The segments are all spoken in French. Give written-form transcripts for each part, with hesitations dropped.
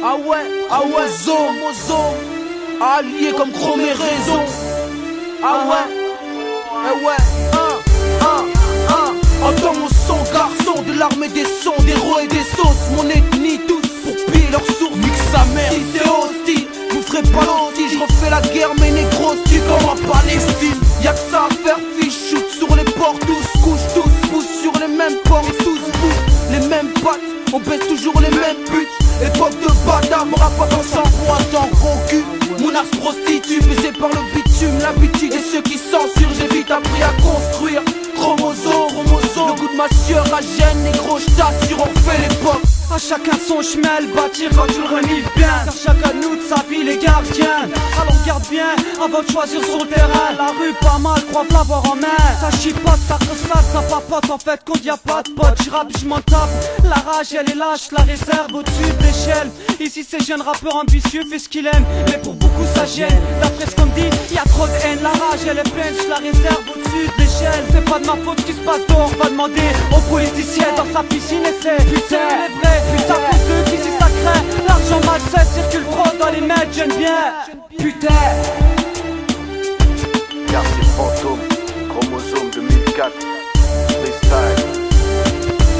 chromosome, allié comme chrome et raison. Entends mon son, garçon de l'armée des sons, des rois et des sauces. Mon ethnie tous pour piller leur source. Nique sa mère, si c'est hostile, vous ferez pas l'hostile. Je refais la guerre, mes négros, tu comme en Palestine. Y'a que ça à faire, fiche, shoot sur les ports. Tous couchent, tous poussent sur les mêmes ports. Tous bouffent les mêmes pattes, on baisse toujours les mêmes buts. Époque de bâtard, me rappe pas dans sang pour attendre gros cul. Mon ars prostitue, baisé par le bitume. L'habitude et ceux qui censurent, j'ai vite appris à construire. Chromosome, le goût de ma sueur à gêne, négro, j't'assure, on refait l'époque. À chacun son chemin, le bâtir quand tu le renies bien. Car chacun de nous de sa vie les gardiens. Alors garde bien avant de choisir son terrain. La rue pas mal, crois l'avoir en main. Ça chipote, ça cressade, ça papote. En fait quand y a pas de pote, j'rappe, j'm'en tape. La rage elle est lâche, la réserve au-dessus de l'échelle. Ici ces jeunes rappeurs ambitieux fait ce qu'il aime, mais pour beaucoup ça gêne. D'après ce qu'on me dit, y a trop de haine. La rage elle est pleine, j'la réserve au-dessus de l'échelle. C'est pas de ma faute ce qui se passe dehors, va demander aux politiciens dans sa piscine et c'est putain elle est vraie. Putain pour ceux qui s'y sacrent, l'argent malsain circule trop dans les mains, j'aime bien. Putain. Quartier fantôme, chromosome 2004, freestyle.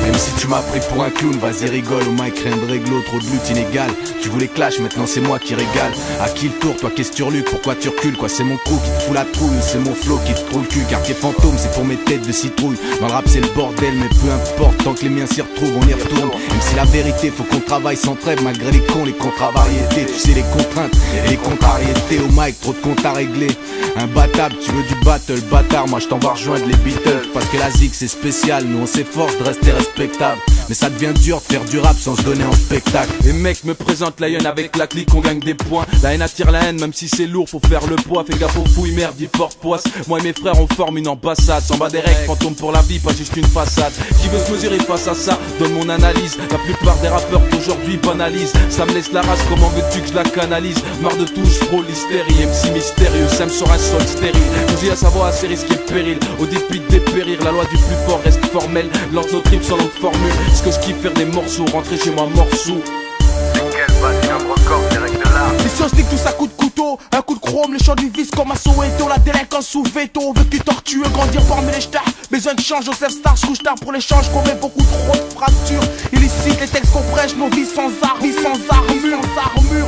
Même si tu m'as pris pour un clown, vas-y rigole, au mic rien de réglo, trop de lutte inégale. Tu voulais clash, maintenant c'est moi qui régale. À qui le tour, toi qu'est-ce que tu reluques, pourquoi tu recules, quoi c'est mon crew qui te fout la trouille, c'est mon flow qui te trouve le cul. Quartier fantôme, c'est pour mes têtes de citrouille. Dans le rap c'est le bordel, mais peu importe, tant que les miens s'y retrouvent, on y retourne. Même si la vérité, faut qu'on travaille sans trêve, malgré les cons, les contravariétés. Tu sais les contraintes et les contrariétés, au mic, trop de comptes à régler. Imbattable, tu veux du battle, bâtard, moi je t'en vais rejoindre les Beatles. Parce que la zik c'est spécial, nous on s'efforce de rester respectable. Mais ça devient dur de faire du rap sans se donner en spectacle. Les mecs me présentent la haine avec la clique, on gagne des points. La haine attire la haine, même si c'est lourd, faut faire le poids. Fais gaffe aux fouilles, merde, ils portent poisse. Moi et mes frères, on forme une ambassade. S'en bat des règles, fantôme pour la vie, pas juste une façade. Qui veut se mesurer face à ça, donne mon analyse. La plupart des rappeurs d'aujourd'hui banalisent. Ça me laisse la race, comment veux-tu que je la canalise? Marre de tout, je frôle l'hystérie. MC mystérieux, ça me sort un sol stérile. Nous y à savoir assez risqué péril. Au dépit de dépérir, la loi du plus fort reste formelle. Lance nos tripes sans longue formule. Ce que je kiffe faire des morceaux, rentrer chez moi morceau. Nickel, platinum record, direct de là. Les scientifiques tous à coups de couteau, un coup de chrome, les champs du vice comme à Soweto. La délinquance sous veto, vécu tortueux, grandir parmi les stars. Besoin de change, Joseph Star, rouge tard pour l'échange, commet beaucoup trop de fractures. Illicite, les textes qu'on prêche, nos vies sans armure,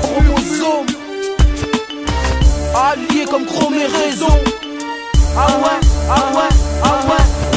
chromosome, allié comme chrome et raison.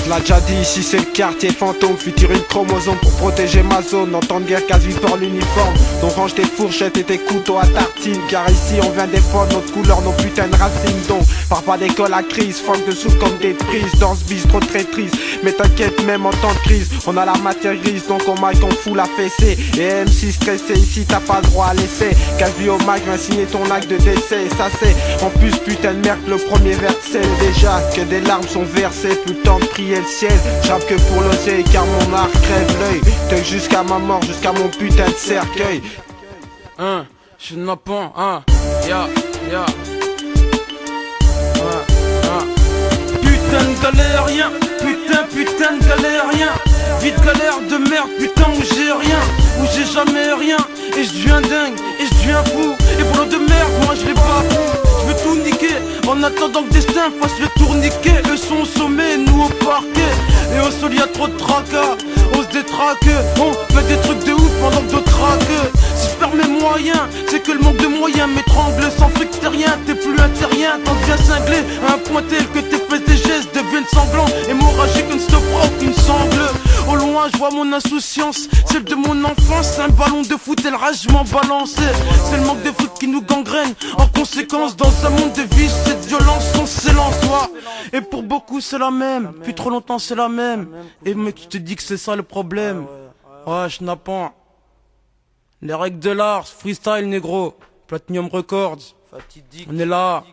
On l'a déjà dit, ici c'est le quartier fantôme. Futur une chromosome pour protéger ma zone. En temps de guerre, quasi par l'uniforme. Donc range tes fourchettes et tes couteaux à tartine. Car ici on vient défendre notre couleur, nos putains de racines. Donc pars pas d'école à crise, fuck de sous comme des prises. Dans ce bis trop traîtrise, mais t'inquiète même en temps de crise. On a la matière grise, donc au mic on fout la fessée. Et MC stressé, ici t'as pas le droit à laisser. Quasi au mic, viens signer ton acte de décès. Ça c'est en plus putain de merde le premier verset. Déjà que des larmes sont versées, plus le temps de prier le ciel. J'rappe que pour l'oseille car mon art crève l'œil. T'es jusqu'à ma mort, jusqu'à mon putain de cercueil. Je n'en pas, ya. Putain de galérien, putain de galérien. Vite galère de merde, putain où j'ai rien, où j'ai jamais rien. Et je deviens dingue, et je deviens fou. Et pour l'autre de merde, moi je l'ai pas fou. Je veux tout niquer, en attendant que le destin fasse le tourniquet. Eux sont au sommet, nous au parquet. Et au sol y'a trop de tracas, on se détraque. On fait des trucs de ouf pendant que d'autres craquent. Si je perds mes moyens, c'est que le manque de moyens m'étrangle. Sans fric c'est rien, t'es plus un terrien. T'en deviens cinglé, à un point tel que tes fesses des gestes deviennent sanglants. Hémorragique, une stop rock, une sangle. Au loin je vois mon insouciance, celle de mon enfance. Un ballon de foot et le rage je m'en balançais. C'est le manque de foot qui nous gangrène. En conséquence dans un monde de vie, cette violence on s'élance. Et pour beaucoup c'est la même, depuis trop longtemps c'est la même. Et mec je te dis que c'est ça le problème. Ouais je n'ai pas. Les règles de l'art, freestyle négro, Platinum Records, on est là.